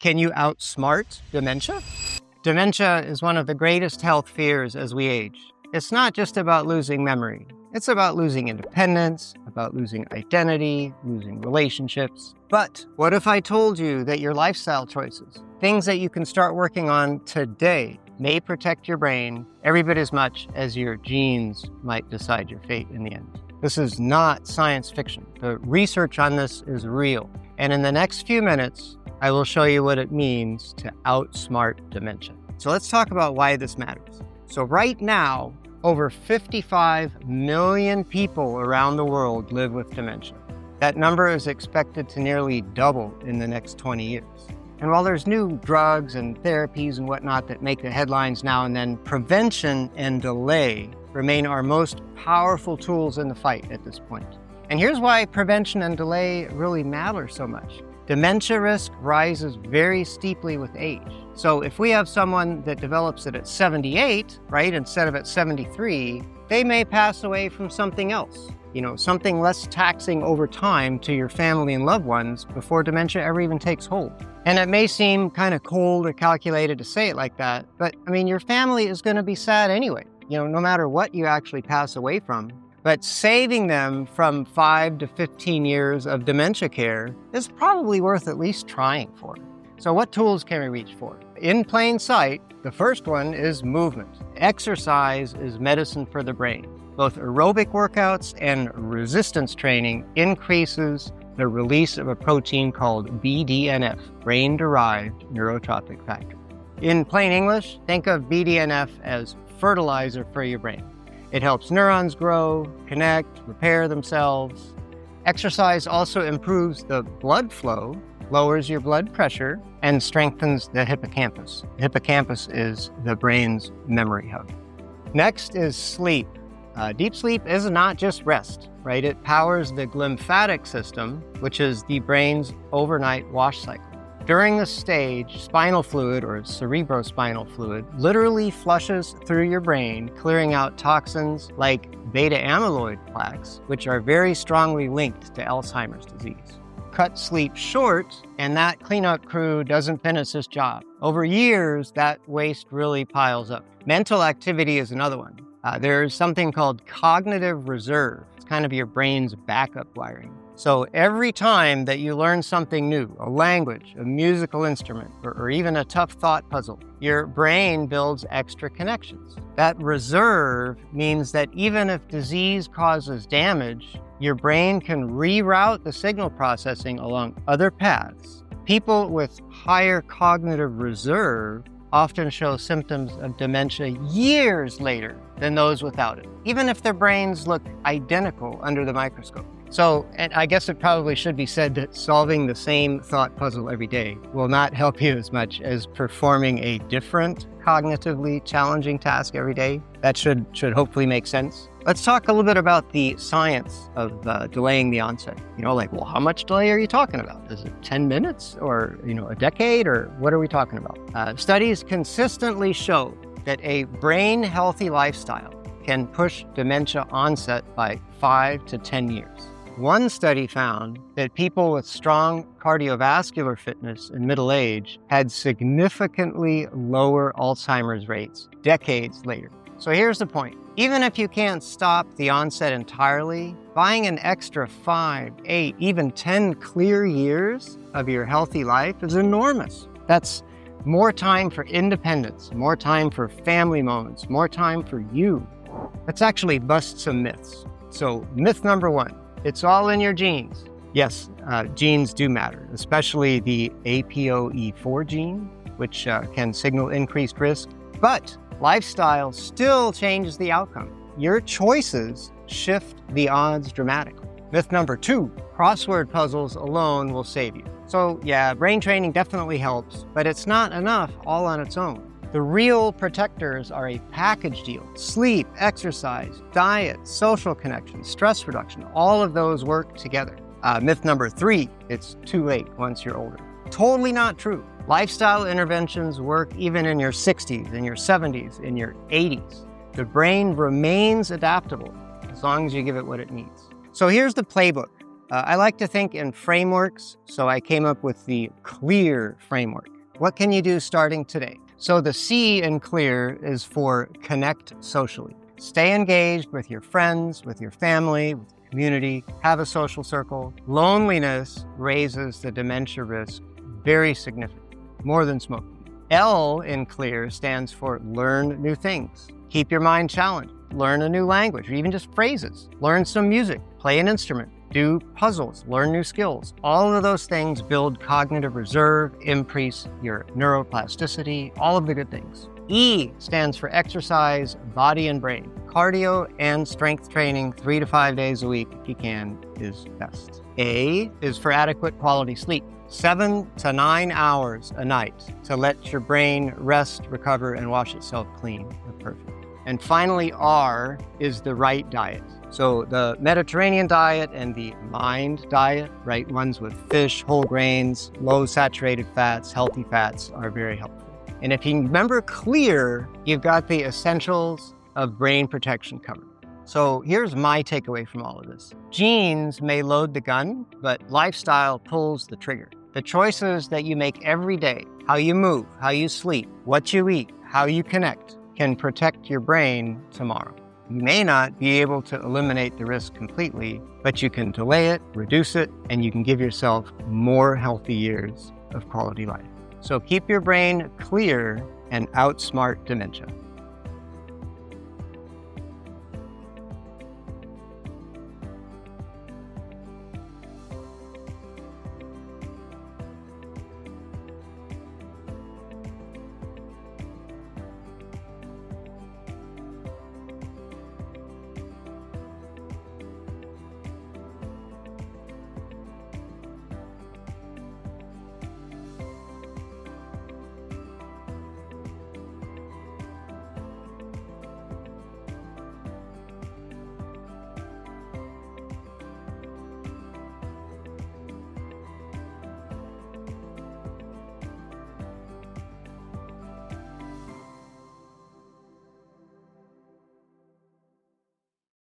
Can you outsmart dementia? Dementia is one of the greatest health fears as we age. It's not just about losing memory. It's about losing independence, about losing identity, losing relationships. But what if I told you that your lifestyle choices, things that you can start working on today, may protect your brain every bit as much as your genes might decide your fate in the end? This is not science fiction. The research on this is real. And in the next few minutes, I will show you what it means to outsmart dementia. So let's talk about why this matters. So right now, over 55 million people around the world live with dementia. That number is expected to nearly double in the next 20 years. And while there's new drugs and therapies and whatnot that make the headlines now and then, prevention and delay remain our most powerful tools in the fight at this point. And here's why prevention and delay really matter so much. Dementia risk rises very steeply with age. So if we have someone that develops it at 78, right, instead of at 73, they may pass away from something else, something less taxing over time to your family and loved ones before dementia ever even takes hold. And it may seem kind of cold or calculated to say it like that, but your family is going to be sad anyway, no matter what you actually pass away from. But saving them from 5 to 15 years of dementia care is probably worth at least trying for. So what tools can we reach for? In plain sight, the first one is movement. Exercise is medicine for the brain. Both aerobic workouts and resistance training increases the release of a protein called BDNF, brain-derived neurotrophic factor. In plain English, think of BDNF as fertilizer for your brain. It helps neurons grow, connect, repair themselves. Exercise also improves the blood flow, lowers your blood pressure, and strengthens the hippocampus. The hippocampus is the brain's memory hub. Next is sleep. Deep sleep is not just rest, right? It powers the glymphatic system, which is the brain's overnight wash cycle. During this stage, spinal fluid, or cerebrospinal fluid, literally flushes through your brain, clearing out toxins like beta amyloid plaques, which are very strongly linked to Alzheimer's disease. Cut sleep short, and that cleanup crew doesn't finish its job. Over years, that waste really piles up. Mental activity is another one. There's something called cognitive reserve. It's kind of your brain's backup wiring. So every time that you learn something new, a language, a musical instrument, or even a tough thought puzzle, your brain builds extra connections. That reserve means that even if disease causes damage, your brain can reroute the signal processing along other paths. People with higher cognitive reserve often show symptoms of dementia years later than those without it, even if their brains look identical under the microscope. So, and I guess it probably should be said that solving the same thought puzzle every day will not help you as much as performing a different cognitively challenging task every day. That should hopefully make sense. Let's talk a little bit about the science of delaying the onset. How much delay are you talking about? Is it 10 minutes or, a decade, or what are we talking about? Studies consistently show that a brain-healthy lifestyle can push dementia onset by 5 to 10 years. One study found that people with strong cardiovascular fitness in middle age had significantly lower Alzheimer's rates decades later. So here's the point. Even if you can't stop the onset entirely, buying an extra 5, 8, even 10 clear years of your healthy life is enormous. That's more time for independence, more time for family moments, more time for you. Let's actually bust some myths. So myth number 1. It's all in your genes. Yes, genes do matter, especially the APOE4 gene, which can signal increased risk. But lifestyle still changes the outcome. Your choices shift the odds dramatically. Myth number 2, crossword puzzles alone will save you. So yeah, brain training definitely helps, but it's not enough all on its own. The real protectors are a package deal. Sleep, exercise, diet, social connection, stress reduction, all of those work together. Myth number 3, it's too late once you're older. Totally not true. Lifestyle interventions work even in your 60s, in your 70s, in your 80s. The brain remains adaptable as long as you give it what it needs. So here's the playbook. I like to think in frameworks, so I came up with the CLEAR framework. What can you do starting today? So the C in CLEAR is for connect socially. Stay engaged with your friends, with your family, with your community, have a social circle. Loneliness raises the dementia risk very significantly, more than smoking. L in CLEAR stands for learn new things. Keep your mind challenged. Learn a new language, or even just phrases. Learn some music, play an instrument, do puzzles, learn new skills. All of those things build cognitive reserve, increase your neuroplasticity, all of the good things. E stands for exercise, body and brain. Cardio and strength training 3 to 5 days a week, if you can, is best. A is for adequate quality sleep. 7 to 9 hours a night to let your brain rest, recover, and wash itself clean. Perfect. And finally, R is the right diet. So the Mediterranean diet and the MIND diet, right, ones with fish, whole grains, low saturated fats, healthy fats are very helpful. And if you remember CLEAR, you've got the essentials of brain protection covered. So here's my takeaway from all of this. Genes may load the gun, but lifestyle pulls the trigger. The choices that you make every day, how you move, how you sleep, what you eat, how you connect, can protect your brain tomorrow. You may not be able to eliminate the risk completely, but you can delay it, reduce it, and you can give yourself more healthy years of quality life. So keep your brain clear and outsmart dementia.